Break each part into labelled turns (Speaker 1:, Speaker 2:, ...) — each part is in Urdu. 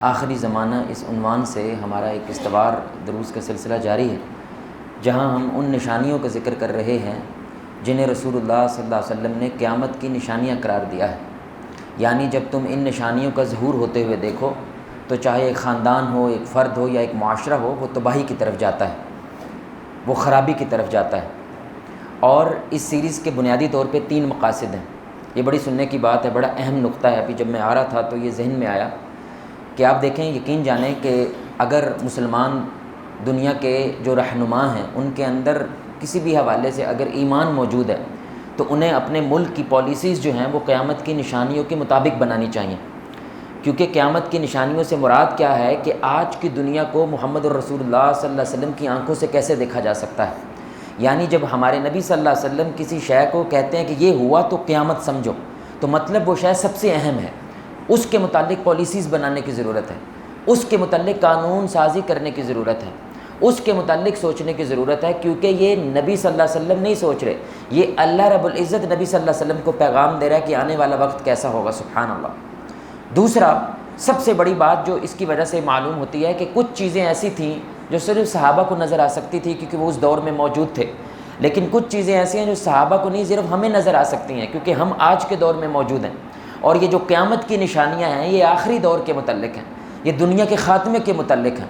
Speaker 1: آخری زمانہ اس عنوان سے ہمارا ایک استوار دروس کا سلسلہ جاری ہے، جہاں ہم ان نشانیوں کا ذکر کر رہے ہیں جنہیں رسول اللہ صلی اللہ علیہ وسلم نے قیامت کی نشانیاں قرار دیا ہے۔ یعنی جب تم ان نشانیوں کا ظہور ہوتے ہوئے دیکھو تو چاہے ایک خاندان ہو، ایک فرد ہو یا ایک معاشرہ ہو، وہ تباہی کی طرف جاتا ہے، وہ خرابی کی طرف جاتا ہے۔ اور اس سیریز کے بنیادی طور پہ 3 مقاصد ہیں۔ یہ بڑی سننے کی بات ہے، بڑا اہم نقطہ ہے۔ ابھی جب میں آ رہا تھا تو یہ ذہن میں آیا کہ آپ دیکھیں، یقین جانیں کہ اگر مسلمان دنیا کے جو رہنما ہیں ان کے اندر کسی بھی حوالے سے اگر ایمان موجود ہے تو انہیں اپنے ملک کی پالیسیز جو ہیں وہ قیامت کی نشانیوں کے مطابق بنانی چاہیے، کیونکہ قیامت کی نشانیوں سے مراد کیا ہے کہ آج کی دنیا کو محمد الرسول اللہ صلی اللہ علیہ وسلم کی آنکھوں سے کیسے دیکھا جا سکتا ہے۔ یعنی جب ہمارے نبی صلی اللہ علیہ وسلم کسی شے کو کہتے ہیں کہ یہ ہوا تو قیامت سمجھو، تو مطلب وہ شے سب سے اہم ہے، اس کے متعلق پالیسیز بنانے کی ضرورت ہے، اس کے متعلق قانون سازی کرنے کی ضرورت ہے، اس کے متعلق سوچنے کی ضرورت ہے، کیونکہ یہ نبی صلی اللہ علیہ وسلم نہیں سوچ رہے، یہ اللہ رب العزت نبی صلی اللہ علیہ وسلم کو پیغام دے رہا ہے کہ آنے والا وقت کیسا ہوگا۔ سبحان اللہ۔ دوسرا سب سے بڑی بات جو اس کی وجہ سے معلوم ہوتی ہے کہ کچھ چیزیں ایسی تھیں جو صرف صحابہ کو نظر آ سکتی تھی کیونکہ وہ اس دور میں موجود تھے، لیکن کچھ چیزیں ایسی ہیں جو صحابہ کو نہیں، صرف ہمیں نظر آ سکتی ہیں کیونکہ ہم آج کے دور میں موجود ہیں۔ اور یہ جو قیامت کی نشانیاں ہیں یہ آخری دور کے متعلق ہیں، یہ دنیا کے خاتمے کے متعلق ہیں،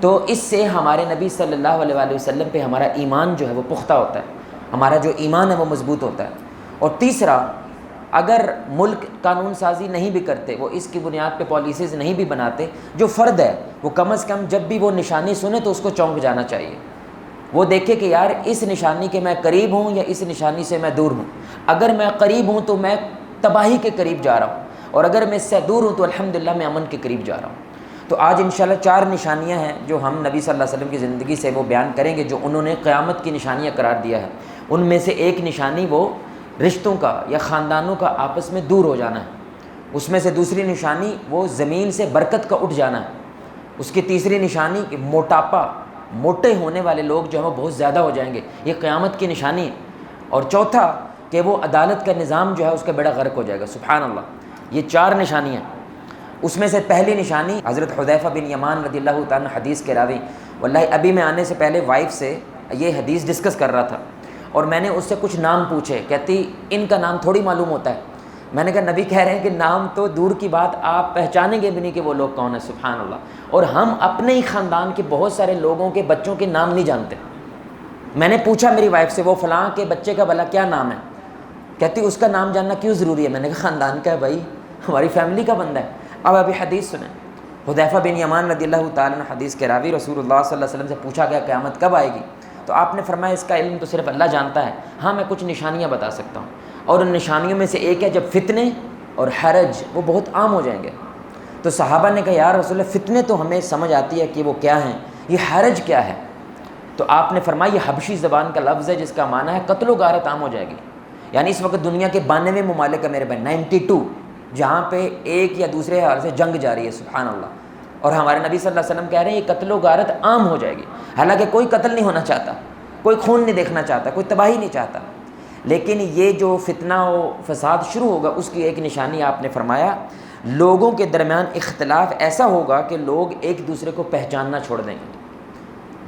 Speaker 1: تو اس سے ہمارے نبی صلی اللہ علیہ وآلہ وسلم پہ ہمارا ایمان جو ہے وہ پختہ ہوتا ہے، ہمارا جو ایمان ہے وہ مضبوط ہوتا ہے۔ اور تیسرا، اگر ملک قانون سازی نہیں بھی کرتے، وہ اس کی بنیاد پہ پالیسیز نہیں بھی بناتے، جو فرد ہے وہ کم از کم جب بھی وہ نشانی سنے تو اس کو چونک جانا چاہیے، وہ دیکھے کہ یار اس نشانی کے میں قریب ہوں یا اس نشانی سے میں دور ہوں۔ اگر میں قریب ہوں تو میں تباہی کے قریب جا رہا ہوں، اور اگر میں اس سے دور ہوں تو الحمدللہ میں امن کے قریب جا رہا ہوں۔ تو آج انشاءاللہ 4 نشانیاں ہیں جو ہم نبی صلی اللہ علیہ وسلم کی زندگی سے وہ بیان کریں گے، جو انہوں نے قیامت کی نشانیاں قرار دیا ہے۔ ان میں سے ایک نشانی وہ رشتوں کا یا خاندانوں کا آپس میں دور ہو جانا ہے، اس میں سے دوسری نشانی وہ زمین سے برکت کا اٹھ جانا ہے، اس کی تیسری نشانی کہ موٹاپا، موٹے ہونے والے لوگ جو ہیں وہ بہت زیادہ ہو جائیں گے، یہ قیامت کی نشانی ہے، اور چوتھا کہ وہ عدالت کا نظام جو ہے اس کا بیڑا غرق ہو جائے گا۔ سبحان اللہ۔ یہ 4 نشانیاں۔ اس میں سے پہلی نشانی حضرت حذیفہ بن یمان رضی اللہ تعالیٰ عنہ حدیث کے راوی، واللہ ابھی میں آنے سے پہلے وائف سے یہ حدیث ڈسکس کر رہا تھا اور میں نے اس سے کچھ نام پوچھے، کہتی ان کا نام تھوڑی معلوم ہوتا ہے۔ میں نے کہا نبی کہہ رہے ہیں کہ نام تو دور کی بات، آپ پہچانیں گے بھی نہیں کہ وہ لوگ کون ہیں۔ سبحان اللہ۔ اور ہم اپنے ہی خاندان کے بہت سارے لوگوں کے بچوں کے نام نہیں جانتے۔ میں نے پوچھا میری وائف سے وہ فلاں کے بچے کا بھلا کیا نام ہے، کہتی اس کا نام جاننا کیوں ضروری ہے؟ میں نے کہا خاندان کا ہے بھائی، ہماری فیملی کا بندہ ہے۔ اب ابھی حدیث سنیں، حذیفہ بن یمان رضی اللہ تعالیٰ عنہ حدیث کے راوی، رسول اللہ صلی اللہ علیہ وسلم سے پوچھا گیا قیامت کب آئے گی، تو آپ نے فرمایا اس کا علم تو صرف اللہ جانتا ہے، ہاں میں کچھ نشانیاں بتا سکتا ہوں۔ اور ان نشانیوں میں سے ایک ہے جب فتنے اور حرج وہ بہت عام ہو جائیں گے۔ تو صحابہ نے کہا یا رسول اللہ فتنے تو ہمیں سمجھ آتی ہے کہ وہ کیا ہیں، یہ حرج کیا ہے؟ تو آپ نے فرمایا یہ حبشی زبان کا لفظ ہے جس کا معنی ہے قتل و غارت عام ہو جائے گی۔ یعنی اس وقت دنیا کے 92 ممالک ہے میرے بھائی، 92، جہاں پہ ایک یا دوسرے حال سے جنگ جاری ہے۔ سبحان اللہ۔ اور ہمارے نبی صلی اللہ علیہ وسلم کہہ رہے ہیں یہ قتل و غارت عام ہو جائے گی۔ حالانکہ کوئی قتل نہیں ہونا چاہتا، کوئی خون نہیں دیکھنا چاہتا، کوئی تباہی نہیں چاہتا، لیکن یہ جو فتنہ و فساد شروع ہوگا اس کی ایک نشانی آپ نے فرمایا لوگوں کے درمیان اختلاف ایسا ہوگا کہ لوگ ایک دوسرے کو پہچاننا چھوڑ دیں گے۔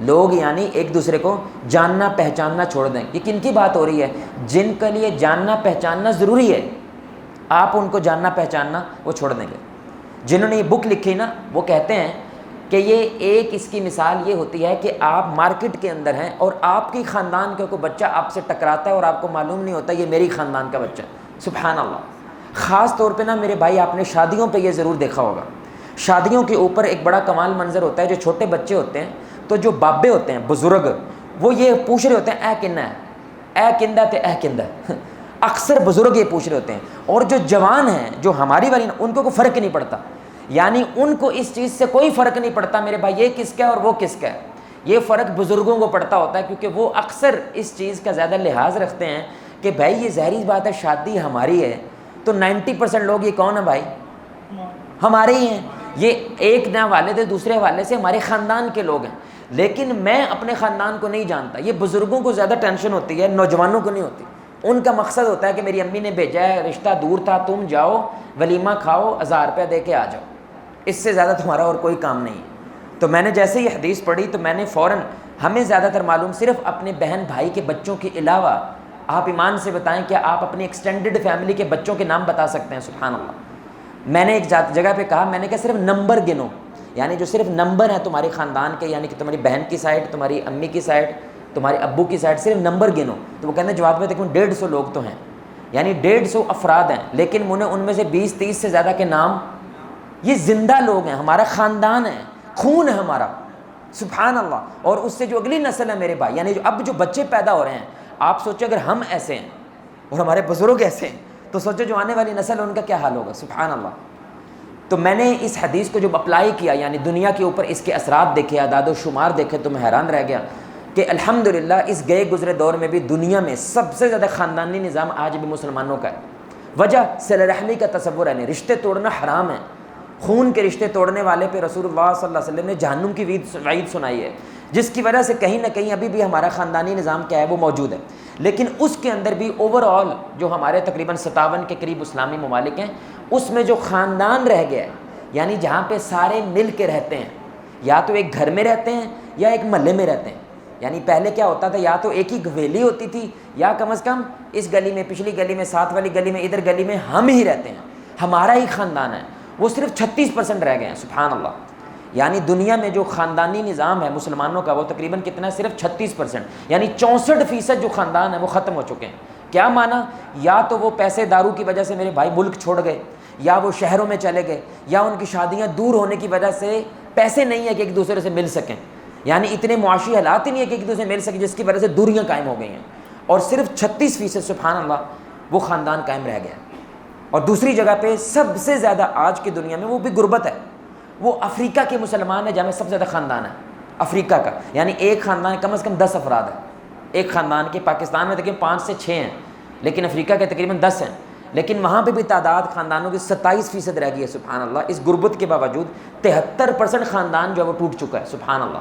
Speaker 1: لوگ یعنی ایک دوسرے کو جاننا پہچاننا چھوڑ دیں۔ یہ کن کی بات ہو رہی ہے؟ جن کے لیے جاننا پہچاننا ضروری ہے، آپ ان کو جاننا پہچاننا وہ چھوڑ دیں گے۔ جنہوں نے یہ بک لکھی نا وہ کہتے ہیں کہ یہ ایک اس کی مثال یہ ہوتی ہے کہ آپ مارکیٹ کے اندر ہیں اور آپ کی خاندان کا کوئی بچہ آپ سے ٹکراتا ہے اور آپ کو معلوم نہیں ہوتا یہ میری خاندان کا بچہ ہے۔ سبحان اللہ۔ خاص طور پہ نا میرے بھائی آپ نے شادیوں پہ یہ ضرور دیکھا ہوگا، شادیوں کے اوپر ایک بڑا کمال منظر ہوتا ہے، جو چھوٹے بچے ہوتے ہیں تو جو بابے ہوتے ہیں بزرگ وہ یہ پوچھ رہے ہوتے ہیں اے کنہ ہے، اے کندہ تے اے کندہ، اکثر بزرگ یہ پوچھ رہے ہوتے ہیں، اور جو جوان ہیں جو ہماری والی ان کو کوئی فرق نہیں پڑتا، یعنی ان کو اس چیز سے کوئی فرق نہیں پڑتا میرے بھائی یہ کس کا ہے اور وہ کس کا ہے۔ یہ فرق بزرگوں کو پڑتا ہوتا ہے کیونکہ وہ اکثر اس چیز کا زیادہ لحاظ رکھتے ہیں کہ بھائی یہ ظاہری بات ہے شادی ہماری ہے تو 90% لوگ یہ کون ہیں بھائی؟ ہمارے ہی ہیں، یہ ایک نہ والد ہے دوسرے حوالے سے ہمارے خاندان کے لوگ ہیں، لیکن میں اپنے خاندان کو نہیں جانتا۔ یہ بزرگوں کو زیادہ ٹینشن ہوتی ہے، نوجوانوں کو نہیں ہوتی۔ ان کا مقصد ہوتا ہے کہ میری امی نے بھیجا ہے، رشتہ دور تھا، تم جاؤ ولیمہ کھاؤ، 1000 روپیہ دے کے آ جاؤ۔ اس سے زیادہ تمہارا اور کوئی کام نہیں ہے۔ تو میں نے جیسے یہ حدیث پڑھی تو میں نے فوراً، ہمیں زیادہ تر معلوم صرف اپنے بہن بھائی کے بچوں کے علاوہ، آپ ایمان سے بتائیں کہ آپ اپنی ایکسٹینڈڈ فیملی کے بچوں کے نام بتا سکتے ہیں؟ سبحان اللہ۔ میں نے ایک جگہ پہ کہا، میں نے کہا صرف نمبر گنو، یعنی جو صرف نمبر ہیں تمہارے خاندان کے، یعنی کہ تمہاری بہن کی سائڈ، تمہاری امی کی سائڈ، تمہارے ابو کی سائڈ، صرف نمبر گنو۔ تو وہ کہتے ہیں جواب میں تقریباً 150 لوگ تو ہیں، یعنی 150 افراد ہیں، لیکن انہیں ان میں سے 20-30 سے زیادہ کے نام، یہ زندہ لوگ ہیں، ہمارا خاندان ہے، خون ہے ہمارا، سبحان اللہ۔ اور اس سے جو اگلی نسل ہے میرے بھائی، یعنی اب جو بچے پیدا ہو رہے ہیں، آپ سوچیں اگر ہم ایسے ہیں اور ہمارے بزرگ ایسے ہیں تو سوچو جو آنے والی نسل ہے ان کا کیا حال ہوگا، سبحان اللہ۔ تو میں نے اس حدیث کو جب اپلائی کیا، یعنی دنیا کے اوپر اس کے اثرات دیکھے، اعداد و شمار دیکھے، تو میں حیران رہ گیا کہ الحمدللہ اس گئے گزرے دور میں بھی دنیا میں سب سے زیادہ خاندانی نظام آج بھی مسلمانوں کا ہے۔ وجہ صلہ رحمی کا تصور ہے، نہیں، رشتے توڑنا حرام ہے، خون کے رشتے توڑنے والے پہ رسول اللہ صلی اللہ علیہ وسلم نے جہنم کی وعید سنائی ہے، جس کی وجہ سے کہیں نہ کہیں ابھی بھی ہمارا خاندانی نظام کیا ہے، وہ موجود ہے۔ لیکن اس کے اندر بھی اوور آل جو ہمارے تقریباً 57 کے قریب اسلامی ممالک ہیں، اس میں جو خاندان رہ گیا ہے، یعنی جہاں پہ سارے مل کے رہتے ہیں، یا تو ایک گھر میں رہتے ہیں یا ایک محلے میں رہتے ہیں۔ یعنی پہلے کیا ہوتا تھا، یا تو ایک ہی حویلی ہوتی تھی، یا کم از کم اس گلی میں، پچھلی گلی میں، ساتھ والی گلی میں، ادھر گلی میں ہم ہی رہتے ہیں، ہمارا ہی خاندان ہے۔ وہ صرف 36% رہ گئے ہیں، سبحان اللہ۔ یعنی دنیا میں جو خاندانی نظام ہے مسلمانوں کا، وہ تقریباً کتنا ہے، صرف 36%، یعنی 64% جو خاندان ہے وہ ختم ہو چکے ہیں۔ کیا مانا؟ یا تو وہ پیسے دارو کی وجہ سے میرے بھائی ملک چھوڑ گئے، یا وہ شہروں میں چلے گئے، یا ان کی شادیاں دور ہونے کی وجہ سے پیسے نہیں ہیں کہ ایک دوسرے سے مل سکیں، یعنی اتنے معاشی حالات ہی نہیں ہے کہ ایک دوسرے سے مل سکیں، جس کی وجہ سے دوریاں قائم ہو گئی ہیں، اور صرف 36% سبحان اللہ وہ خاندان قائم رہ گیا۔ اور دوسری جگہ پہ سب سے زیادہ آج کی دنیا میں وہ بھی غربت ہے، وہ افریقہ کے مسلمان ہیں جہاں میں سب سے زیادہ خاندان ہے افریقہ کا، یعنی ایک خاندان کم از کم 10 افراد ہے ایک خاندان کے۔ پاکستان میں تقریباً 5 سے 6 ہیں، لیکن افریقہ کے تقریباً 10 ہیں، لیکن وہاں پہ بھی تعداد خاندانوں کی 27% رہ گئی ہے، سبحان اللہ۔ اس غربت کے باوجود 73% خاندان جو ہے وہ ٹوٹ چکا ہے، سبحان اللہ۔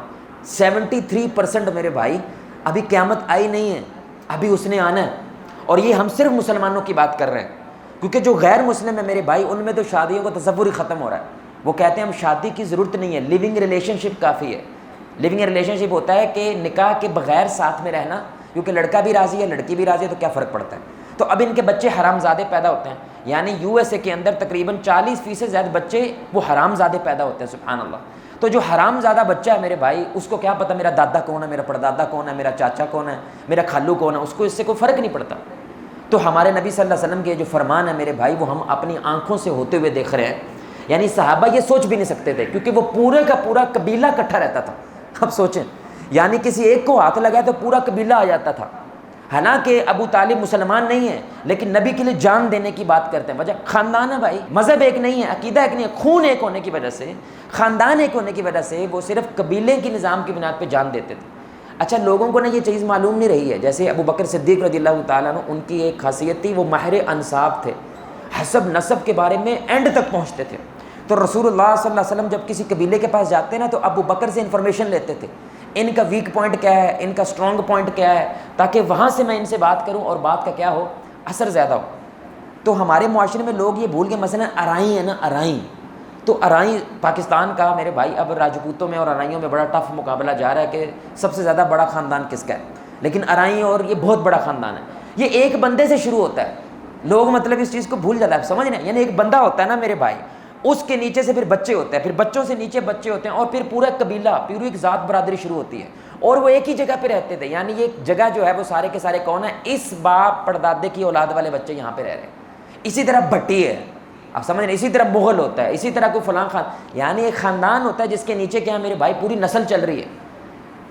Speaker 1: 73% میرے بھائی، ابھی قیامت آئی نہیں ہے، ابھی اس نے آنا ہے۔ اور یہ ہم صرف مسلمانوں کی بات کر رہے ہیں، کیونکہ جو غیر مسلم ہے میرے بھائی، ان میں تو شادیوں کا تصور ہی ختم ہو رہا ہے۔ وہ کہتے ہیں ہم شادی کی ضرورت نہیں ہے، لیونگ ریلیشن شپ کافی ہے۔ لیونگ ریلیشن شپ ہوتا ہے کہ نکاح کے بغیر ساتھ میں رہنا، کیونکہ لڑکا بھی راضی ہے لڑکی بھی راضی ہے، تو کیا فرق پڑتا ہے۔ تو اب ان کے بچے حرام زادے پیدا ہوتے ہیں، یعنی USA کے اندر تقریباً 40% زیادہ بچے وہ حرام زادے پیدا ہوتے ہیں، سبحان اللہ۔ تو جو حرام زادہ بچہ ہے میرے بھائی، اس کو کیا پتہ میرا دادا کون ہے، میرا پردادا کون ہے، میرا چاچا کون ہے، میرا خالو کون ہے، اس کو اس سے کوئی فرق نہیں پڑتا۔ تو ہمارے نبی صلی اللہ علیہ وسلم کے جو فرمان ہے میرے بھائی، وہ ہم اپنی آنکھوں سے ہوتے ہوئے دیکھ رہے ہیں۔ یعنی صحابہ یہ سوچ بھی نہیں سکتے تھے، کیونکہ وہ پورے کا پورا قبیلہ اکٹھا رہتا تھا۔ اب سوچیں، یعنی کسی ایک کو ہاتھ لگایا تو پورا قبیلہ آ جاتا تھا۔ حالانکہ ابو طالب مسلمان نہیں ہے، لیکن نبی کے لیے جان دینے کی بات کرتے ہیں۔ وجہ خاندان ہے بھائی، مذہب ایک نہیں ہے، عقیدہ ایک نہیں ہے، خون ایک ہونے کی وجہ سے، خاندان ایک ہونے کی وجہ سے وہ صرف قبیلے کی نظام کی بنیاد پہ جان دیتے تھے۔ اچھا، لوگوں کو نا یہ چیز معلوم نہیں رہی ہے، جیسے ابو بکر صدیق رضی اللہ تعالیٰ عنہ، ان کی ایک خاصیت تھی، وہ ماہر انساب تھے، حسب نسب کے بارے میں اینڈ تک پہنچتے تھے۔ تو رسول اللہ صلی اللہ علیہ وسلم جب کسی قبیلے کے پاس جاتے نا، تو ابو بکر سے انفارمیشن لیتے تھے، ان کا ویک پوائنٹ کیا ہے، ان کا اسٹرانگ پوائنٹ کیا ہے، تاکہ وہاں سے میں ان سے بات کروں اور بات کا کیا ہو، اثر زیادہ ہو۔ تو ہمارے معاشرے میں لوگ یہ بھول گئے، مثلا ارائیں ہے نا، ارائیں، تو ارائیں پاکستان کا میرے بھائی، اب راجپوتوں میں اور ارائیوں میں بڑا ٹف مقابلہ جا رہا ہے کہ سب سے زیادہ بڑا خاندان کس کا ہے، لیکن ارائیں اور یہ بہت بڑا خاندان ہے۔ یہ ایک بندے سے شروع ہوتا ہے، لوگ مطلب اس چیز کو بھول جاتا ہے، سمجھ نہیں، یعنی ایک بندہ ہوتا ہے نا میرے بھائی، اس کے نیچے سے پھر بچے ہوتے ہیں، پھر بچوں سے نیچے بچے ہوتے ہیں، اور پھر پورا قبیلہ، پوری ایک ذات برادری شروع ہوتی ہے، اور وہ ایک ہی جگہ پہ رہتے تھے۔ یعنی یہ جگہ جو ہے وہ سارے کے سارے کون ہیں، اس باپ پردادے کی اولاد والے بچے یہاں پہ رہ رہے ہیں۔ اسی طرح بھٹی ہے، آپ سمجھ رہے ہیں، اسی طرح مغل ہوتا ہے، اسی طرح کوئی فلاں خان، یعنی ایک خاندان ہوتا ہے جس کے نیچے کیا میرے بھائی پوری نسل چل رہی ہے۔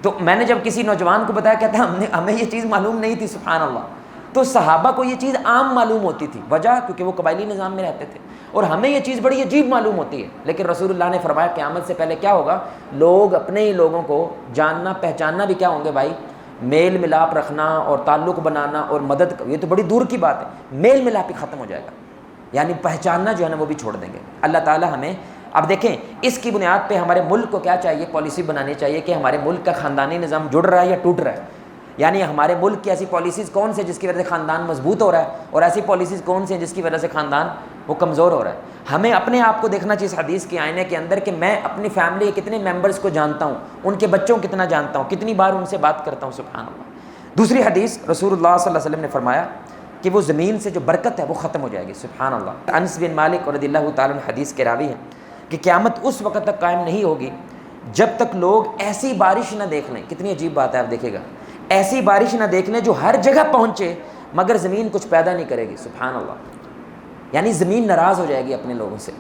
Speaker 1: تو میں نے جب کسی نوجوان کو بتایا، کہتا ہے ہمیں یہ چیز معلوم نہیں تھی، سبحان اللہ۔ تو صحابہ کو یہ چیز عام معلوم ہوتی تھی، وجہ کیونکہ وہ قبائلی نظام میں رہتے تھے، اور ہمیں یہ چیز بڑی عجیب معلوم ہوتی ہے۔ لیکن رسول اللہ نے فرمایا قیامت سے پہلے کیا ہوگا، لوگ اپنے ہی لوگوں کو جاننا پہچاننا بھی کیا ہوں گے بھائی، میل ملاپ رکھنا اور تعلق بنانا اور مدد، یہ تو بڑی دور کی بات ہے، میل ملاپ ہی ختم ہو جائے گا، یعنی پہچاننا جو ہے نا وہ بھی چھوڑ دیں گے۔ اللہ تعالیٰ ہمیں، اب دیکھیں اس کی بنیاد پہ ہمارے ملک کو کیا چاہیے، پالیسی بنانی چاہیے کہ ہمارے ملک کا خاندانی نظام جڑ رہا ہے یا ٹوٹ رہا ہے، یعنی ہمارے ملک کی ایسی پالیسیز کون سی جس کی وجہ سے خاندان مضبوط ہو رہا ہے، اور ایسی پالیسیز کون سی ہیں جس کی وجہ سے خاندان وہ کمزور ہو رہا ہے۔ ہمیں اپنے آپ کو دیکھنا چاہیے اس حدیث کے آئینے کے اندر کہ میں اپنی فیملی کے کتنے ممبرس کو جانتا ہوں، ان کے بچوں کو کتنا جانتا ہوں، کتنی بار ان سے بات کرتا ہوں، سبحان اللہ۔ دوسری حدیث رسول اللہ صلی اللہ علیہ وسلم نے فرمایا کہ وہ زمین سے جو برکت ہے وہ ختم ہو جائے گی، سبحان اللہ۔ انس بن مالک رضی اللہ تعالیٰ عنہ حدیث کے راوی ہیں کہ قیامت اس وقت تک قائم نہیں ہوگی جب تک لوگ ایسی بارش نہ دیکھ لیں۔ کتنی عجیب بات ہے، آپ دیکھے گا، ایسی بارش نہ دیکھ لیں جو ہر جگہ پہنچے مگر زمین کچھ پیدا نہیں کرے گی، سبحان اللہ۔ یعنی زمین ناراض ہو جائے گی اپنے لوگوں سے،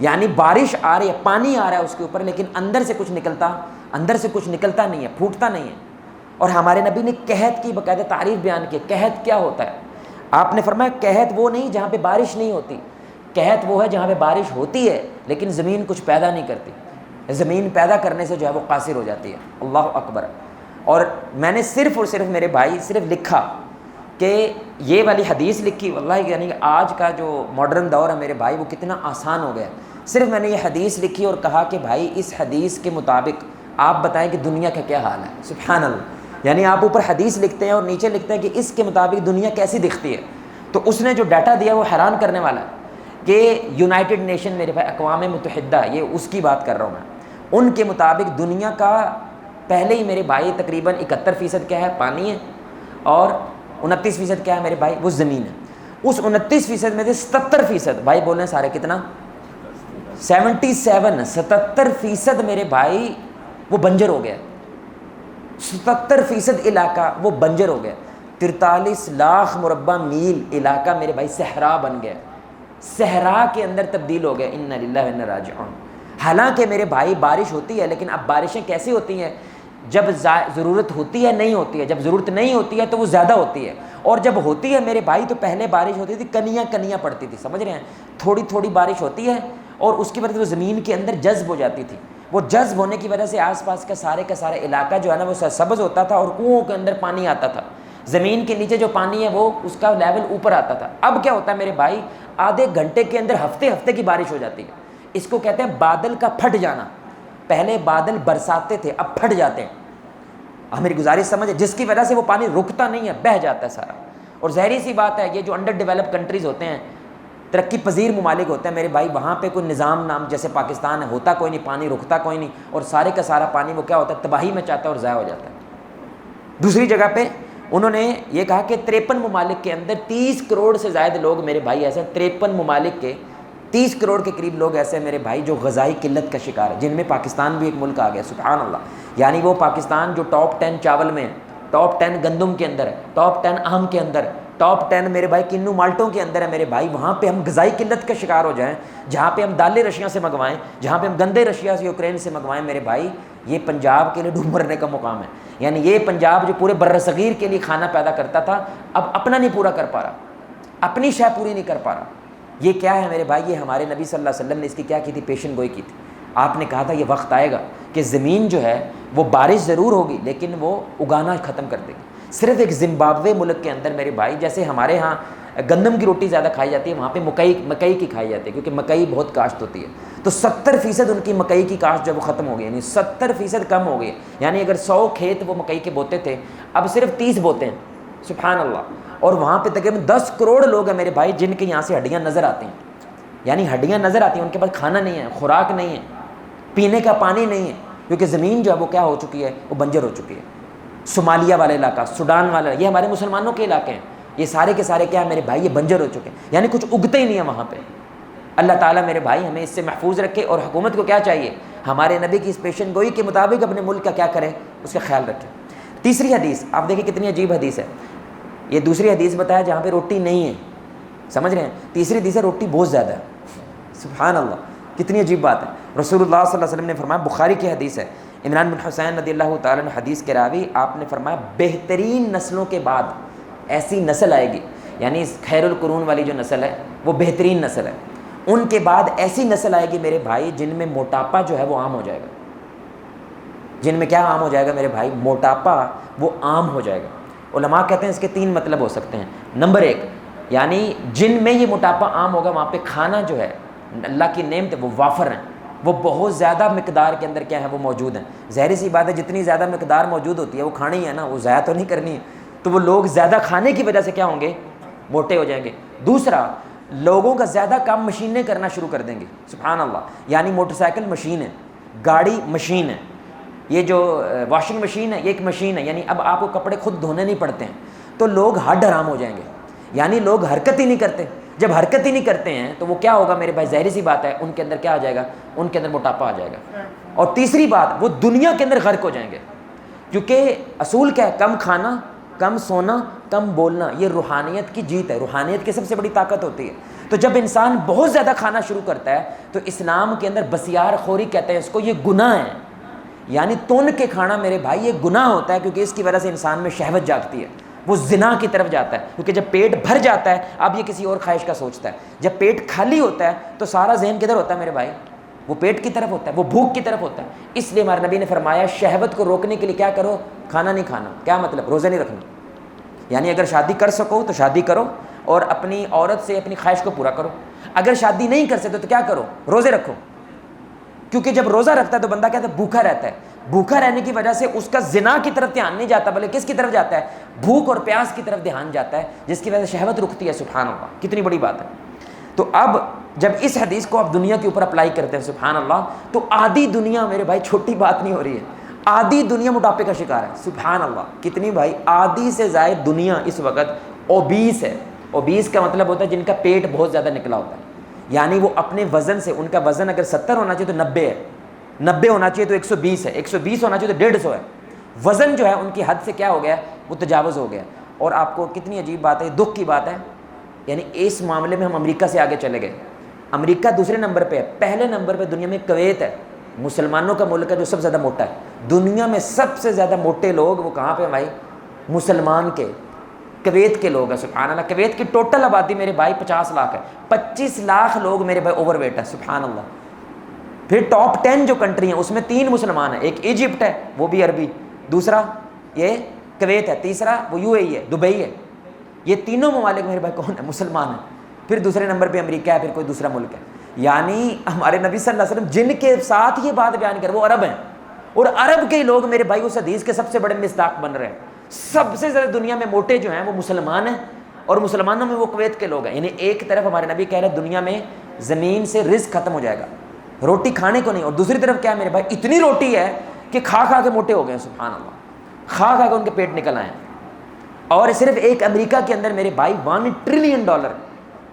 Speaker 1: یعنی بارش آ رہی ہے، پانی آ رہا ہے اس کے اوپر، لیکن اندر سے کچھ نکلتا نہیں ہے، پھوٹتا نہیں ہے۔ اور ہمارے نبی نے قحط کی باقاعدہ تعریف بیان کی۔ قحط کیا ہوتا ہے؟ آپ نے فرمایا قحط وہ نہیں جہاں پہ بارش نہیں ہوتی، قحط وہ ہے جہاں پہ بارش ہوتی ہے لیکن زمین کچھ پیدا نہیں کرتی، زمین پیدا کرنے سے جو ہے وہ قاصر ہو جاتی ہے۔ اللہ اکبر۔ اور میں نے صرف اور صرف میرے بھائی صرف لکھا کہ یہ والی حدیث لکھی، واللہ یعنی آج کا جو ماڈرن دور ہے میرے بھائی وہ کتنا آسان ہو گیا۔ صرف میں نے یہ حدیث لکھی اور کہا کہ بھائی اس حدیث کے مطابق آپ بتائیں کہ دنیا کا کیا حال ہے، سبحان اللہ۔ یعنی آپ اوپر حدیث لکھتے ہیں اور نیچے لکھتے ہیں کہ اس کے مطابق دنیا کیسی دکھتی ہے، تو اس نے جو ڈیٹا دیا وہ حیران کرنے والا ہے کہ یونائٹڈ نیشن میرے بھائی، اقوام متحدہ، یہ اس کی بات کر رہا ہوں میں، ان کے مطابق دنیا کا پہلے ہی میرے بھائی تقریباً 71% کیا ہے، پانی ہے، اور 29% کیا ہے میرے بھائی، وہ زمین ہے۔ اس 29% میں سے 77%، بھائی بولیں سارے کتنا، 77% میرے بھائی وہ بنجر ہو گیا، 77% علاقہ وہ بنجر ہو گیا۔ 43 لاکھ مربع میل علاقہ میرے بھائی صحرا بن گیا، صحرا کے اندر تبدیل ہو گیا۔ انا للہ و انا راجعون۔ حالانکہ میرے بھائی بارش ہوتی ہے، لیکن اب بارشیں کیسی ہوتی ہیں، جب ضرورت ہوتی ہے نہیں ہوتی ہے، جب ضرورت نہیں ہوتی ہے تو وہ زیادہ ہوتی ہے، اور جب ہوتی ہے میرے بھائی تو پہلے بارش ہوتی تھی کنیاں پڑتی تھی، سمجھ رہے ہیں، تھوڑی تھوڑی بارش ہوتی ہے اور اس کی وجہ سے وہ زمین کے اندر جذب ہو جاتی تھی، وہ جذب ہونے کی وجہ سے آس پاس کا سارے علاقہ جو ہے نا وہ سبز ہوتا تھا اور کنوؤں کے اندر پانی آتا تھا، زمین کے نیچے جو پانی ہے وہ اس کا لیول اوپر آتا تھا۔ اب کیا ہوتا ہے میرے بھائی، آدھے گھنٹے کے اندر ہفتے کی بارش ہو جاتی ہے۔ اس کو کہتے ہیں بادل کا پھٹ جانا۔ پہلے بادل برساتے تھے، اب پھٹ جاتے ہیں۔ ہماری گزارش سمجھے، جس کی وجہ سے وہ پانی رکتا نہیں ہے، بہہ جاتا ہے سارا۔ اور ظاہری سی بات ہے، یہ جو انڈر ڈیولپ کنٹریز ہوتے ہیں، ترقی پذیر ممالک ہوتے ہیں میرے بھائی، وہاں پہ کوئی نظام نام جیسے پاکستان ہے، ہوتا کوئی نہیں، پانی رکتا کوئی نہیں، اور سارے کا سارا پانی وہ کیا ہوتا ہے، تباہی میں چاہتا ہے اور ضائع ہو جاتا ہے۔ دوسری جگہ پہ انہوں نے یہ کہا کہ 53 ممالک کے اندر 30 کروڑ سے زائد لوگ میرے بھائی ایسے، 53 ممالک کے 30 کروڑ کے قریب لوگ ایسے میرے بھائی جو غذائی قلت کا شکار ہے، جن میں پاکستان بھی ایک ملک آ گیا، سبحان اللہ۔ یعنی وہ پاکستان جو ٹاپ 10 چاول میں، ٹاپ 10 گندم کے اندر ہے، ٹاپ 10 آم کے اندر، ٹاپ 10 میرے بھائی کنو مالٹوں کے اندر ہے میرے بھائی، وہاں پہ ہم غذائی قلت کا شکار ہو جائیں، جہاں پہ ہم دالیں رشیا سے منگوائیں، جہاں پہ ہم گندے رشیا سے یوکرین سے منگوائیں میرے بھائی، یہ پنجاب کے لیے ڈوب مرنے کا مقام ہے۔ یعنی یہ پنجاب جو پورے بر صغیر کے لیے کھانا پیدا کرتا تھا، اب اپنا نہیں پورا کر پا رہا، اپنی شے پوری نہیں کر پا رہا۔ یہ کیا ہے میرے بھائی، یہ ہمارے نبی صلی اللہ علیہ وسلم نے اس کی کیا کی تھی، پیشن گوئی کی تھی۔ آپ نے کہا تھا یہ وقت آئے گا کہ زمین جو ہے وہ بارش ضرور ہوگی لیکن وہ اگانا ختم کر دے گی۔ صرف ایک زمبابوے ملک کے اندر میرے بھائی، جیسے ہمارے ہاں گندم کی روٹی زیادہ کھائی جاتی ہے، وہاں پہ مکئی کی کھائی جاتی ہے، کیونکہ مکئی بہت کاشت ہوتی ہے، تو 70% ان کی مکئی کی کاشت جو وہ ختم ہو گئی، یعنی 70% کم ہو گئی۔ یعنی اگر 100 کھیت وہ مکئی کے بوتے تھے، اب صرف 30 بوتے ہیں، سبحان اللہ۔ اور وہاں پہ تقریباً 10 کروڑ لوگ ہیں میرے بھائی جن کے یہاں سے ہڈیاں نظر آتی ہیں، یعنی ہڈیاں نظر آتی ہیں، ان کے پاس کھانا نہیں ہے، خوراک نہیں ہے، پینے کا پانی نہیں ہے، کیونکہ زمین جو ہے وہ کیا ہو چکی ہے، وہ بنجر ہو چکی ہے۔ صومالیہ والا علاقہ، سوڈان والا، یہ ہمارے مسلمانوں کے علاقے ہیں، یہ سارے کے سارے کیا ہے میرے بھائی، یہ بنجر ہو چکے ہیں، یعنی کچھ اگتے ہی نہیں ہے وہاں پہ۔ اللہ تعالیٰ میرے بھائی ہمیں اس سے محفوظ رکھے، اور حکومت کو کیا چاہیے، ہمارے نبی کی اس پیشن گوئی کے مطابق اپنے ملک کا کیا کرے، اس کا خیال رکھے۔ تیسری حدیث آپ دیکھیں کتنی عجیب حدیث ہے، یہ دوسری حدیث بتایا جہاں پہ روٹی نہیں ہے، سمجھ رہے ہیں، تیسری حدیث ہے روٹی بہت زیادہ ہے، سبحان اللہ، کتنی عجیب بات ہے۔ رسول اللہ صلی اللہ علیہ وسلم نے فرمایا، بخاری کی حدیث ہے، عمران بن حسین رضی اللہ تعالیٰ عنہ حدیث کے راوی، آپ نے فرمایا بہترین نسلوں کے بعد ایسی نسل آئے گی، یعنی خیر القرون والی جو نسل ہے وہ بہترین نسل ہے، ان کے بعد ایسی نسل آئے گی میرے بھائی جن میں موٹاپا جو ہے وہ عام ہو جائے گا۔ جن میں کیا عام ہو جائے گا میرے بھائی، موٹاپا وہ عام ہو جائے گا۔ علماء کہتے ہیں اس کے 3 مطلب ہو سکتے ہیں۔ نمبر 1، یعنی جن میں یہ موٹاپا عام ہوگا وہاں پہ کھانا جو ہے اللہ کی نعمت ہے وہ وافر ہیں، وہ بہت زیادہ مقدار کے اندر کیا ہے وہ موجود ہیں۔ ظاہری سی بات ہے جتنی زیادہ مقدار موجود ہوتی ہے وہ کھانی ہے نا، وہ ضائع تو نہیں کرنی ہے، تو وہ لوگ زیادہ کھانے کی وجہ سے کیا ہوں گے، موٹے ہو جائیں گے۔ دوسرا، لوگوں کا زیادہ کام مشینیں کرنا شروع کر دیں گے. سبحان اللہ. یعنی موٹر سائیکل مشین ہے, گاڑی مشین ہے, یہ جو واشنگ مشین ہے یہ ایک مشین ہے. یعنی اب آپ کو کپڑے خود دھونے نہیں پڑتے ہیں, تو لوگ ہڈ حرام ہو جائیں گے. یعنی لوگ حرکت ہی نہیں کرتے. جب حرکت ہی نہیں کرتے ہیں تو وہ کیا ہوگا میرے بھائی؟ ظاہری سی بات ہے ان کے اندر کیا آ جائے گا؟ ان کے اندر موٹاپا آ جائے گا. اور تیسری بات, وہ دنیا کے اندر غرق ہو جائیں گے. کیونکہ اصول کیا ہے؟ کم کھانا, کم سونا, کم بولنا. یہ روحانیت کی جیت ہے. روحانیت کی سب سے بڑی طاقت ہوتی ہے. تو جب انسان بہت زیادہ کھانا شروع کرتا ہے تو اسلام کے اندر بسیار خوری کہتے ہیں اس کو, یہ گناہ ہے. یعنی تون کے کھانا میرے بھائی یہ گناہ ہوتا ہے, کیونکہ اس کی وجہ سے انسان میں شہوت جاگتی ہے, وہ زنا کی طرف جاتا ہے. کیونکہ جب پیٹ بھر جاتا ہے اب یہ کسی اور خواہش کا سوچتا ہے. جب پیٹ خالی ہوتا ہے تو سارا ذہن کدھر ہوتا ہے میرے بھائی؟ وہ پیٹ کی طرف ہوتا ہے, وہ بھوک کی طرف ہوتا ہے. اس لیے ہمارے نبی نے فرمایا شہوت کو روکنے کے لیے کیا کرو؟ کھانا نہیں کھانا. کیا مطلب؟ روزے نہیں رکھنا. یعنی اگر شادی کر سکو تو شادی کرو اور اپنی عورت سے اپنی خواہش کو پورا کرو. اگر شادی نہیں کر سکتے تو کیا کرو؟ روزے رکھو. کیونکہ جب روزہ رکھتا ہے تو بندہ کہتا ہے بھوکا رہتا ہے. بھوکا رہنے کی وجہ سے اس کا زنا کی طرف دھیان نہیں جاتا, بلکہ کس کی طرف جاتا ہے؟ بھوک اور پیاس کی طرف دھیان جاتا ہے, جس کی وجہ سے شہوت رکتی ہے. سبحان اللہ, کتنی بڑی بات ہے. تو اب جب اس حدیث کو آپ دنیا کے اوپر اپلائی کرتے ہیں سبحان اللہ, تو آدھی دنیا میرے بھائی چھوٹی بات نہیں ہو رہی ہے, آدھی دنیا موٹاپے کا شکار ہے. سبحان اللہ. کتنی بھائی؟ آدھی سے زائد دنیا اس وقت اوبیس ہے. اوبیس کا مطلب ہوتا ہے جن کا پیٹ بہت زیادہ نکلا ہوتا ہے. یعنی وہ اپنے وزن سے, ان کا وزن اگر 70 ہونا چاہیے تو 90 ہے, 90 ہونا چاہیے تو 120 ہے, 120 ہونا چاہیے تو 150 ہے. وزن جو ہے ان کی حد سے کیا ہو گیا؟ وہ تجاوز ہو گیا. اور آپ کو کتنی عجیب بات ہے, دکھ کی بات ہے, یعنی اس معاملے میں ہم امریکہ سے آگے چلے گئے. امریکہ دوسرے نمبر پہ ہے, پہلے نمبر پہ دنیا میں کویت ہے, مسلمانوں کا ملک ہے جو سب سے زیادہ موٹا ہے. دنیا میں سب سے زیادہ موٹے لوگ وہ کہاں پہ بھائی؟ مسلمان کے, کویت کے لوگ ہیں. سبحان اللہ. کویت کی ٹوٹل آبادی میرے بھائی 50 لاکھ ہے. 25 لاکھ لوگ میرے بھائی اوور ویٹ ہے. سبحان اللہ. پھر ٹاپ 10 جو کنٹری ہیں اس میں 3 مسلمان ہیں. ایک ایجپٹ ہے وہ بھی عربی, دوسرا یہ کویت ہے, تیسرا وہ UAE ہے, دبئی ہے. یہ تینوں ممالک میرے بھائی کون ہے؟ مسلمان ہیں. پھر دوسرے نمبر پہ امریکہ ہے, پھر کوئی دوسرا ملک ہے. یعنی ہمارے نبی صلی اللہ علیہ وسلم جن کے ساتھ یہ بات بیان کر وہ عرب ہیں, اور عرب کے لوگ میرے بھائی اس حدیث کے سب سے بڑے مصداق بن رہے ہیں. سب سے زیادہ دنیا میں موٹے جو ہیں وہ مسلمان ہیں, اور مسلمانوں میں وہ کویت کے لوگ ہیں. یعنی ایک طرف ہمارے نبی کہہ رہے ہیں دنیا میں زمین سے رزق ختم ہو جائے گا, روٹی کھانے کو نہیں, اور دوسری طرف کیا ہے میرے بھائی؟ اتنی روٹی ہے کہ کھا کھا کے موٹے ہو گئے. سبحان اللہ. کھا کھا کے ان کے پیٹ نکل آئے ہیں. اور صرف ایک امریکہ کے اندر میرے بھائی $1 ٹریلین,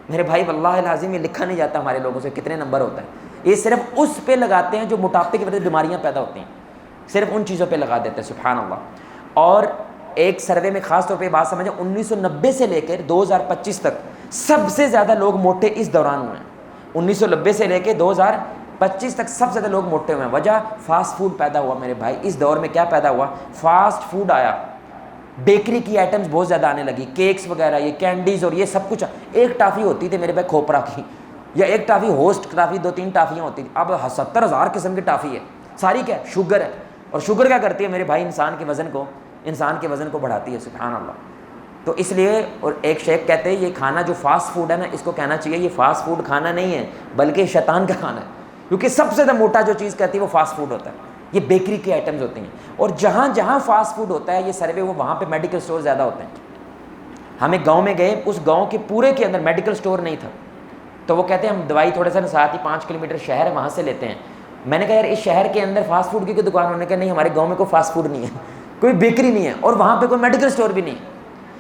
Speaker 1: میرے بھائی واللہ العظیم یہ لکھا نہیں جاتا ہمارے لوگوں سے کتنے نمبر ہوتا ہے. یہ صرف اس پہ لگاتے ہیں جو موٹاپے کی وجہ سے بیماریاں پیدا ہوتی ہیں, صرف ان چیزوں پہ لگا دیتے ہیں. سبحان اللہ. اور ایک سروے میں خاص طور پہ بات سمجھیں, 1990 سے لے کر 2025 تک سب سے زیادہ لوگ موٹے اس دوران ہوئے ہیں. 1990 سے لے کے 2025 تک سب سے زیادہ لوگ موٹے ہوئے ہیں. وجہ فاسٹ فوڈ پیدا ہوا میرے بھائی. اس دور میں کیا پیدا ہوا؟ فاسٹ فوڈ آیا, بیکری کی آئٹمز بہت زیادہ آنے لگی, کیکس وغیرہ, یہ کینڈیز اور یہ سب کچھ. ایک ٹافی ہوتی تھی میرے بھائی کھوپرا کی, یا ایک ٹافی ہوسٹ ٹافی, 2-3 ٹافیاں ہوتی تھیں. اب 70,000 قسم کی ٹافی ہے. ساری کیا ہے؟ شوگر ہے. اور شوگر کیا کرتی ہے میرے بھائی؟ انسان کے وزن کو بڑھاتی ہے. سبحان اللہ. تو اس لیے, اور ایک شیخ کہتے ہیں یہ کھانا جو فاسٹ فوڈ ہے نا, اس کو کہنا چاہیے یہ فاسٹ فوڈ کھانا نہیں ہے بلکہ شیطان کا کھانا ہے. کیونکہ سب سے زیادہ موٹا جو چیز کہتی ہے وہ فاسٹ فوڈ ہوتا ہے, یہ بیکری کی آئٹمز ہوتی ہیں. اور جہاں جہاں فاسٹ فوڈ ہوتا ہے یہ سروے, وہ وہاں پہ میڈیکل سٹور زیادہ ہوتے ہیں. ہم ایک گاؤں میں گئے, اس گاؤں کے پورے کے اندر میڈیکل سٹور نہیں تھا. تو وہ کہتے ہیں ہم دوائی تھوڑے سا ساتھ ہی 5 کلومیٹر شہر ہے وہاں سے لیتے ہیں. میں نے کہا یار اس شہر کے اندر فاسٹ فوڈ کی کوئی دکان ہونے کا نہیں, ہمارے گاؤں میں کوئی فاسٹ فوڈ نہیں ہے, کوئی بیکری نہیں ہے, اور وہاں پہ کوئی میڈیکل سٹور بھی نہیں ہے.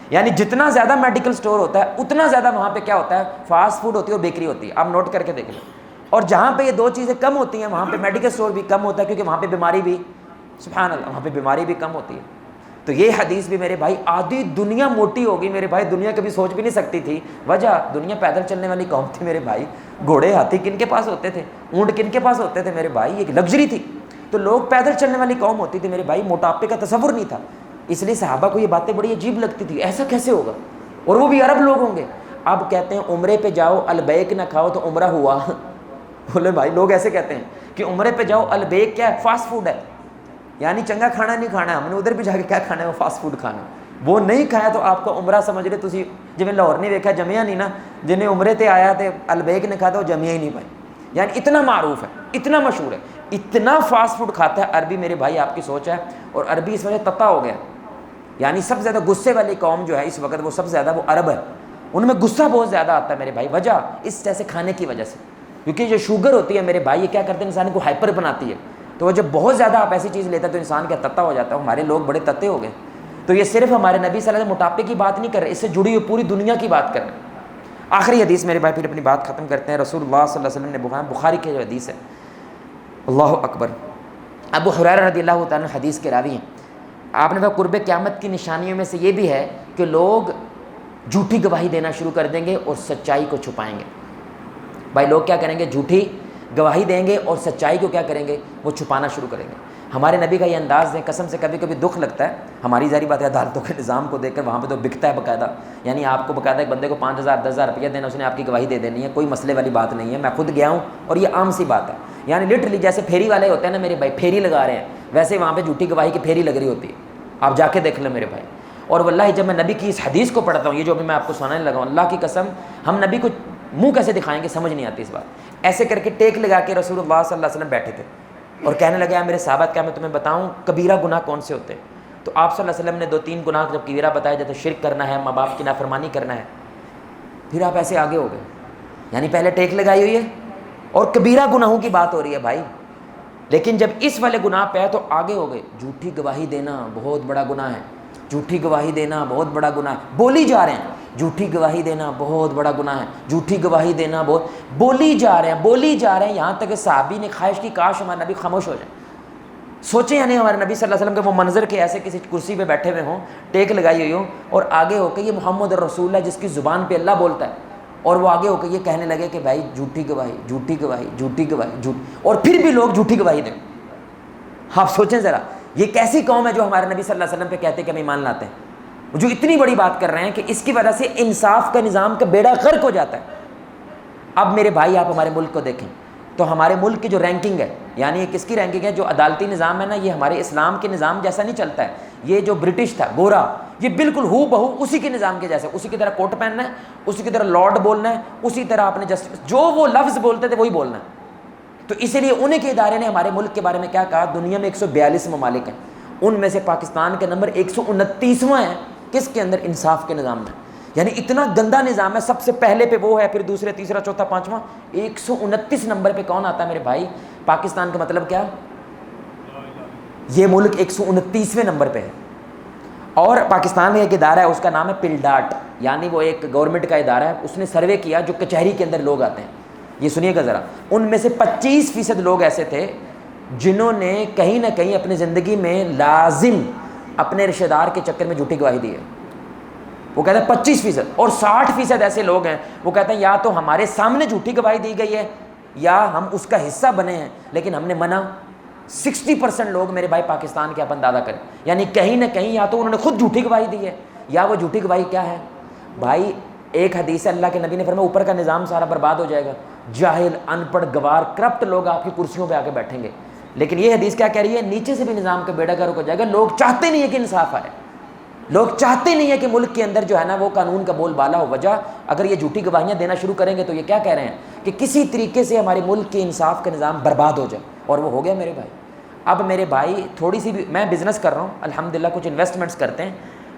Speaker 1: یعنی جتنا زیادہ میڈیکل سٹور ہوتا ہے اتنا زیادہ وہاں پہ کیا ہوتا ہے؟ فاسٹ فوڈ ہوتی ہے اور بیکری ہوتی ہے. آپ نوٹ کر کے دیکھ لیں. اور جہاں پہ یہ دو چیزیں کم ہوتی ہیں وہاں پہ میڈیکل سٹور بھی کم ہوتا ہے, کیونکہ وہاں پہ بیماری بھی, سبحان اللہ, وہاں پہ بیماری بھی کم ہوتی ہے. تو یہ حدیث بھی میرے بھائی, آدھی دنیا موٹی ہوگی میرے بھائی, دنیا کبھی سوچ بھی نہیں سکتی تھی. وجہ دنیا پیدل چلنے والی قوم تھی میرے بھائی. گھوڑے ہاتھی کن کے پاس ہوتے تھے, اونٹ کن کے پاس ہوتے تھے میرے بھائی, ایک لگژری تھی. تو لوگ پیدل چلنے والی قوم ہوتی تھی میرے بھائی, موٹاپے کا تصور نہیں تھا. اس لیے صحابہ کو یہ باتیں بڑی عجیب لگتی تھی, ایسا کیسے ہوگا, اور وہ بھی عرب لوگ ہوں گے. اب کہتے ہیں عمرے پہ جاؤ البیک نہ کھاؤ تو عمرہ ہوا. بولے بھائی لوگ ایسے کہتے ہیں کہ عمرے پہ جاؤ, البیک کیا ہے؟ فاسٹ فوڈ ہے. یعنی چنگا کھانا نہیں کھانا ہے, ہم نے ادھر بھی جا کے کیا کھانا ہے؟ وہ فاسٹ فوڈ کھانا. وہ نہیں کھایا تو آپ کا عمرہ سمجھ لے تسی جی لاہور نہیں دیکھا جمعہ نہیں نا, جنہیں عمرے تے آیا تے البیک نے کھا تو جمعہ ہی نہیں پائی. یعنی اتنا معروف ہے, اتنا مشہور ہے, اتنا فاسٹ فوڈ کھاتا ہے عربی میرے بھائی. آپ کی سوچ ہے, اور عربی اس وجہ تتا ہو گیا. یعنی سب سے زیادہ غصے والی قوم جو ہے اس وقت وہ سب سے زیادہ وہ عرب ہے. ان میں غصہ بہت زیادہ آتا ہے میرے بھائی. وجہ اس جیسے کھانے کی وجہ سے, کیونکہ جو شوگر ہوتی ہے میرے بھائی یہ کیا کرتے ہیں, انسان کو ہائپر بناتی ہے. تو جب بہت زیادہ آپ ایسی چیز لیتے ہیں تو انسان کیا تتا ہو جاتا ہے. ہمارے لوگ بڑے تتے ہو گئے. تو یہ صرف ہمارے نبی صلی اللہ علیہ وسلم موٹاپے کی بات نہیں کر رہے, اس سے جڑی ہوئی پوری دنیا کی بات کر رہے ہیں. آخری حدیث میرے بھائی, پھر اپنی بات ختم کرتے ہیں. رسول اللہ صلی اللہ علیہ وسلم نے بخاری کی جو حدیث ہے, اللہ اکبر, ابو ہریرہ رضی اللہ تعالیٰ عنہ حدیث کے راوی ہیں. آپ نے کہا قرب قیامت کی نشانیوں میں سے یہ بھی ہے کہ لوگ جھوٹی گواہی دینا شروع کر دیں گے اور سچائی کو چھپائیں گے. بھائی لوگ کیا کریں گے, جھوٹی گواہی دیں گے اور سچائی کو کیا کریں گے, وہ چھپانا شروع کریں گے. ہمارے نبی کا یہ انداز ہے, قسم سے کبھی کبھی دکھ لگتا ہے. ہماری ظاہری بات ہے عدالتوں کے نظام کو دیکھ کر, وہاں پہ تو بکتا ہے باقاعدہ. یعنی آپ کو باقاعدہ ایک بندے کو 5,000 10,000 روپیہ دینا, اس نے آپ کی گواہی دے دینی ہے, کوئی مسئلے والی بات نہیں ہے. میں خود گیا ہوں اور یہ عام سی بات ہے. یعنی لٹرلی جیسے پھیری والے ہوتے ہیں نا میرے بھائی, پھیری لگا رہے ہیں, ویسے وہاں پہ جھوٹی گواہی کی پھیری لگ رہی ہوتی ہے. آپ جا کے دیکھ لیں میرے بھائی. اور واللہ جب میں نبی کی اس حدیث کو پڑھتا ہوں, یہ جو ابھی میں آپ کو سنانے لگا ہوں, اللہ کی قسم ہم نبی کو منہ کیسے دکھائیں گے سمجھ نہیں آتی اس بات. ایسے کر کے ٹیک لگا کے رسول اللہ صلی اللہ علیہ وسلم بیٹھے تھے اور کہنے لگے میرے صحابہ کیا میں تمہیں بتاؤں کبیرہ گناہ کون سے ہوتے ہیں. تو آپ صلی اللہ علیہ وسلم نے 2-3 گناہ جب کبیرہ بتایا, جیسے شرک کرنا ہے, ماں باپ کی نافرمانی کرنا ہے, پھر آپ ایسے آگے ہو گئے. یعنی پہلے ٹیک لگائی ہوئی ہے اور کبیرہ گناہوں کی بات ہو رہی ہے بھائی, لیکن جب اس والے گناہ پہ ہے تو آگے ہو گئے. جھوٹی گواہی دینا بہت بڑا گناہ ہے, جھوٹی گواہی دینا بہت بڑا گناہ ہے. بولی جا رہے ہیں جھوٹی گواہی دینا بہت بڑا گناہ ہے, جھوٹی گواہی دینا بہت, بولی جا رہے ہیں, یہاں تک کہ صحابی نے خواہش کی کاش ہمارے نبی خاموش ہو جائیں. سوچیں یعنی ہمارے نبی صلی اللہ علیہ وسلم کے وہ منظر کے ایسے کسی کرسی پہ بیٹھے ہوئے ہوں, ٹیک لگائی ہوئی ہوں, اور آگے ہو کے یہ محمد الرسول اللہ جس کی زبان پہ اللہ بولتا ہے, اور وہ آگے ہو کے یہ کہنے لگے کہ بھائی جھوٹی گواہی, جھوٹی گواہی, جھوٹی گواہی, جھوٹ, اور پھر بھی لوگ جھوٹی گواہی دیں. آپ سوچیں ذرا, یہ کیسی قوم ہے جو ہمارے نبی صلی اللہ علیہ وسلم پہ کہتے ہیں کہ ہم ایمان لاتے ہیں, جو اتنی بڑی بات کر رہے ہیں کہ اس کی وجہ سے انصاف کا نظام کا بیڑا غرق ہو جاتا ہے. اب میرے بھائی آپ ہمارے ملک کو دیکھیں تو ہمارے ملک کی جو رینکنگ ہے, یعنی یہ کس کی رینکنگ ہے, جو عدالتی نظام ہے نا, یہ ہمارے اسلام کے نظام جیسا نہیں چلتا ہے. یہ جو برٹش تھا گورا, یہ بالکل ہو بہو اسی کے نظام کے جیسے, اسی کی طرح کوٹ پہننا ہے, اسی کی طرح لارڈ بولنا ہے, اسی طرح آپ نے جسٹس, جو وہ لفظ بولتے تھے وہی بولنا ہے. تو اسی لیے انہیں کے ادارے نے ہمارے ملک کے بارے میں کیا کہا, دنیا میں 142 ممالک ہیں, ان میں سے پاکستان کے نمبر 129واں ہے کس کے اندر, انصاف کے نظام میں. یعنی اتنا گندا نظام ہے, سب سے پہلے پہ وہ ہے, پھر دوسرے, تیسرا, چوتھا, 5واں, 129 نمبر پہ کون آتا ہے میرے بھائی, پاکستان کا. مطلب کیا, یہ ملک 129ویں نمبر پہ ہے. اور پاکستان میں ایک ادارہ ہے اس کا نام ہے پلڈاٹ, یعنی وہ ایک گورنمنٹ کا ادارہ ہے, اس نے سروے کیا جو کچہری کے اندر لوگ آتے ہیں. یہ سنیے گا ذرا, ان میں سے 25% لوگ ایسے تھے جنہوں نے کہیں نہ کہیں اپنی زندگی میں لازم اپنے رشتہ دار کے چکر میں جھوٹی گواہی دی ہے. وہ کہتے ہیں 25%, اور 60% ایسے لوگ ہیں وہ کہتے ہیں یا تو ہمارے سامنے جھوٹی گواہی دی گئی ہے یا ہم اس کا حصہ بنے ہیں لیکن ہم نے منع. 60% لوگ میرے بھائی پاکستان کے آپ اندازہ کریں, یعنی کہیں نہ کہیں یا تو انہوں نے خود جھوٹی گواہی دی ہے یا وہ جھوٹی گواہی کیا ہے. بھائی ایک حدیث ہے, اللہ کے نبی نے فرمایا اوپر کا نظام سارا برباد ہو جائے گا, جاہل, ان پڑھ, گوار, کرپٹ لوگ آپ کی کرسیوں پہ آ کے بیٹھیں گے. لیکن یہ حدیث کیا کہہ رہی ہے, نیچے سے بھی نظام کا بیڑا گرک ہو جائے گا. لوگ چاہتے نہیں ہے کہ انصاف آئے, لوگ چاہتے نہیں ہے کہ ملک کے اندر جو ہے نا وہ قانون کا بول بالا ہو. وجہ اگر یہ جھوٹی گواہیاں دینا شروع کریں گے تو یہ کیا کہہ رہے ہیں کہ کسی طریقے سے ہمارے ملک کے انصاف کا نظام برباد ہو جائے, اور وہ ہو گیا میرے بھائی. اب میرے بھائی تھوڑی سی بھی, میں بزنس کر رہا ہوں الحمدللہ, کچھ انویسٹمنٹس کرتے ہیں,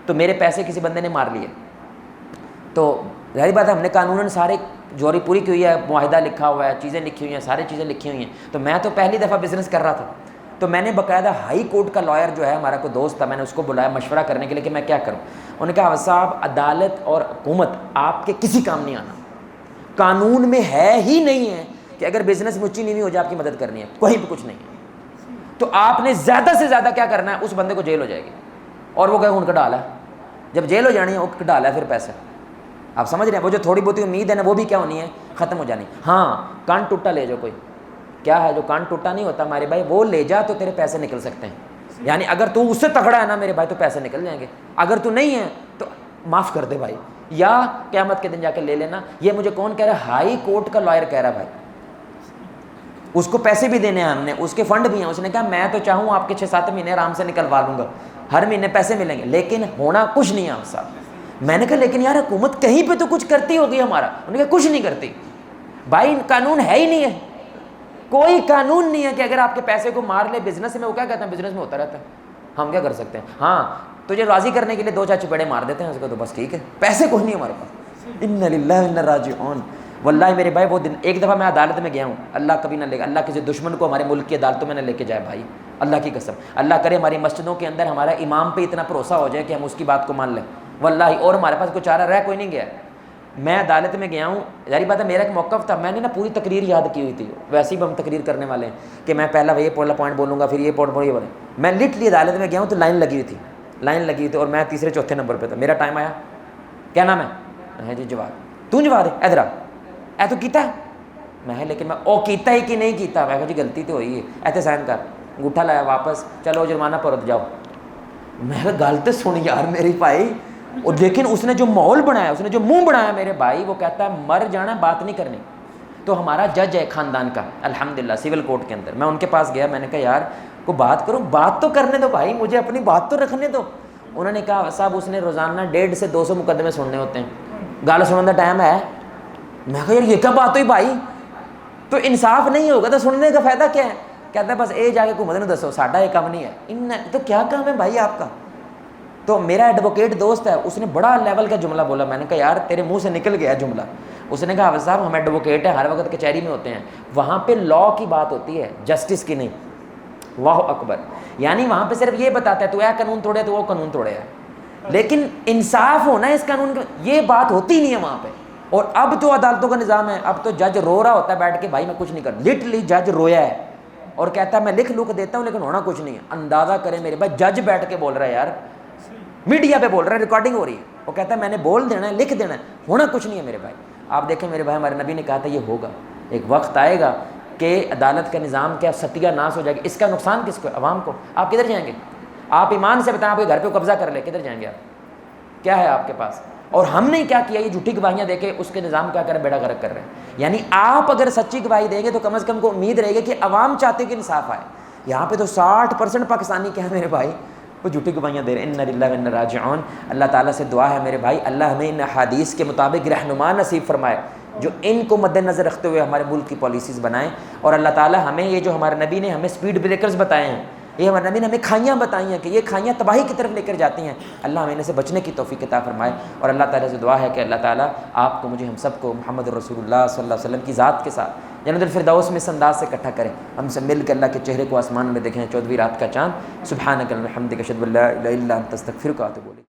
Speaker 1: تو میرے پیسے کسی بندے نے مار لیے, تو ظاہر بات ہے ہم نے قانوناً سارے جوری پوری کی ہوئی ہے, معاہدہ لکھا ہوا ہے, چیزیں لکھی ہوئی ہیں, ساری چیزیں لکھی ہوئی ہیں. تو میں تو پہلی دفعہ بزنس کر رہا تھا, تو میں نے باقاعدہ ہائی کورٹ کا لائر جو ہے ہمارا کوئی دوست تھا, میں نے اس کو بلایا مشورہ کرنے کے لیے کہ میں کیا کروں. انہوں نے کہا حافظ صاحب عدالت اور حکومت آپ کے کسی کام نہیں آنا, قانون میں ہے ہی نہیں ہے کہ اگر بزنس میں اونچی نیوی ہو جائے آپ کی مدد کرنی ہے, کہیں بھی کچھ نہیں ہے. تو آپ نے زیادہ سے زیادہ کیا کرنا ہے, اس بندے کو جیل ہو جائے گی, اور وہ کہیں ان کا ڈالا ہے, جب جیل ہو جانی ہے وہ ڈالا ہے پھر پیسے. آپ سمجھ رہے ہیں, وہ جو تھوڑی بہت امید ہے نا وہ بھی کیا ہونی ہے, ختم ہو جانی. ہاں کان ٹوٹا لے جاؤ, کوئی کیا ہے جو کان ٹوٹا نہیں ہوتا ہمارے بھائی, وہ لے جا تو تیرے پیسے نکل سکتے ہیں. یعنی اگر تو اس سے تگڑا ہے نا میرے بھائی تو پیسے نکل جائیں گے, اگر تو نہیں ہے تو معاف کر دے بھائی, یا قیامت کے دن جا کے لے لینا. یہ مجھے کون کہہ رہا ہے, ہائی کورٹ کا لائر کہہ رہا بھائی, اس کو پیسے بھی دینے ہیں ہم نے, اس کے فنڈ بھی ہیں. اس نے کہا میں تو چاہوں آپ کے 6-7 مہینے آرام سے نکلوا لوں گا, ہر مہینے پیسے ملیں گے, لیکن ہونا کچھ نہیں ہے آپ صاحب. میں نے کہا لیکن یار حکومت کہیں پہ تو کچھ کرتی ہوگی ہمارا. انہوں نے کہا کچھ نہیں کرتی بھائی, قانون ہے ہی نہیں ہے, کوئی قانون نہیں ہے کہ اگر آپ کے پیسے کو مار لے بزنس میں. وہ کیا کہتے ہیں بزنس میں ہوتا رہتا ہے, ہم کیا کر سکتے ہیں. ہاں تجھے راضی کرنے کے لیے 2-4 چپیڑے مار دیتے ہیں اس کو, تو بس ٹھیک ہے, پیسے کوئی نہیں ہمارے پاس. انا للہ و انا راجعون. واللہ میرے بھائی وہ دن ایک دفعہ میں عدالت میں گیا ہوں, اللہ کبھی نہ لے گا, اللہ کسی دشمن کو ہمارے ملک کی عدالتوں میں نہ لے کے جائے بھائی, اللہ کی قسم. اللہ کرے ہماری مسجدوں کے اندر ہمارا امام پہ اتنا بھروسہ ہو جائے کہ ہم اس کی بات کو مان لیں واللہ, اور ہمارے پاس کوئی چارہ رہ کوئی نہیں گیا. میں عدالت میں گیا ہوں, ظاہری بات ہے میرا ایک موقف تھا, میں نے نا پوری تقریر یاد کی ہوئی تھی, ویسے ہی ہم تقریر کرنے والے ہیں کہ میں پہلا یہ پوائنٹ بولوں گا, پھر یہ پوائنٹ یہ بولیں. میں لٹرلی عدالت میں گیا ہوں تو لائن لگی ہوئی تھی, اور میں تیسرے چوتھے نمبر پہ تھا. میرا ٹائم آیا, کیا نام ہے جی جواد, تو جواد ہے ادھر اے تو کیتا ہے, میں لیکن میں او کیتا ہی کہ نہیں کیتا, میں کہا جی غلطی تو ہوئی ہے, ایسے سائن کر, انگوٹھا لایا واپس, چلو جرمانہ پرت جاؤ. میں گل تو سن یار میری بھائی, اور لیکن اس نے جو ماحول بنایا, اس نے جو منہ بنایا میرے بھائی, وہ کہتا ہے مر جانا بات نہیں کرنی. تو ہمارا جج ہے خاندان کا الحمدللہ سول کورٹ کے اندر, میں ان کے پاس گیا, میں نے کہا یار کو بات کرو, بات تو کرنے دو بھائی, مجھے اپنی بات تو رکھنے دو. انہوں نے کہا صاحب اس نے روزانہ 150 سے 200 مقدمے سننے ہوتے ہیں, گال سننے کا ٹائم ہے. میں کہا یار یہ کیا بات ہوئی بھائی, تو انصاف نہیں ہوگا تو سننے کا فائدہ کیا ہے. کہتا ہے بس اے جا کے حکومت نے دسو, ساڈا یہ کام نہیں ہے. تو کیا کام ہے بھائی آپ کا. تو میرا ایڈوکیٹ دوست ہے, اس نے بڑا لیول کا جملہ بولا, میں نے کہا یار تیرے منہ سے نکل گیا جملہ. اس نے کہا حافظ صاحب ہم ایڈوکیٹ ہیں, ہر وقت کچہری میں ہوتے ہیں, وہاں پہ لا کی بات ہوتی ہے جسٹس کی نہیں. واہ اکبر, یعنی وہاں پہ صرف یہ بتاتا ہے تو اے قانون توڑے تو وہ قانون توڑے ہے, لیکن انصاف ہونا ہے اس قانون کا, یہ بات ہوتی نہیں ہے وہاں پہ. اور اب جو عدالتوں کا نظام ہے, اب تو جج رو رہا ہوتا ہے بیٹھ کے, بھائی میں کچھ نہیں کر, لٹرلی جج رویا ہے اور کہتا ہے میں لکھ دیتا ہوں لیکن ہونا کچھ نہیں ہے. اندازہ کریں میرے بھائی, جج بیٹھ کے بول رہا ہے یار, میڈیا پہ بول رہا ہے, ریکارڈنگ ہو رہی ہے, وہ کہتا ہے میں نے بول دینا ہے, لکھ دینا ہے, ہونا کچھ نہیں ہے میرے بھائی. آپ دیکھیں میرے بھائی, ہمارے نبی نے کہا تھا یہ ہوگا, ایک وقت آئے گا کہ عدالت کا نظام کیا ستیہ ناس ہو جائے گا. اس کا نقصان کس کو ہے؟ عوام کو. آپ کدھر جائیں گے؟ آپ ایمان سے بتائیں, آپ کے گھر پہ قبضہ کر لے, کدھر جائیں گے آپ؟ کیا ہے آپ کے پاس؟ اور ہم نے کیا کیا, یہ جھوٹی گواہیاں دے کے اس کے نظام کیا کر رہے ہیں, بیڑا غرق کر رہے ہیں. یعنی آپ اگر سچی گواہی دیں گے تو کم از کم کو امید رہے گی کہ عوام چاہتے کہ انصاف آئے. یہاں پہ تو 60% پاکستانی کیا ہے میرے بھائی, وہ جھوٹی گواہیاں دے رہے ہیں. انا للہ و انا راجعون. اللہ تعالیٰ سے دعا ہے میرے بھائی, اللہ ہمیں ان احادیث کے مطابق رہنما نصیب فرمائے جو ان کو مد نظر رکھتے ہوئے ہمارے ملک کی پالیسیز بنائیں. اور اللہ تعالیٰ ہمیں یہ جو ہمارے نبی نے ہمیں سپیڈ بریکرز بتائے ہیں, یہ ہمارے نبی نے ہمیں کھائیاں بتائی ہیں کہ یہ کھائیاں تباہی کی طرف لے کر جاتی ہیں, اللہ ہمیں ان سے بچنے کی توفیق عطا فرمائے. اور اللہ تعالیٰ سے دعا ہے کہ اللہ تعالیٰ آپ کو, مجھے, ہم سب کو محمد رسول اللہ صلی اللہ علیہ وسلم کی ذات کے ساتھ جنت الفردوس میں اس انداز سے اکٹھا کریں, ہم سے مل کے اللہ کے چہرے کو آسمان میں دیکھیں, 14ویں رات کا چاند. سبحانک اللہم وبحمدک اشہد ان لا الہ الا انت استغفرک و اتوب الیک.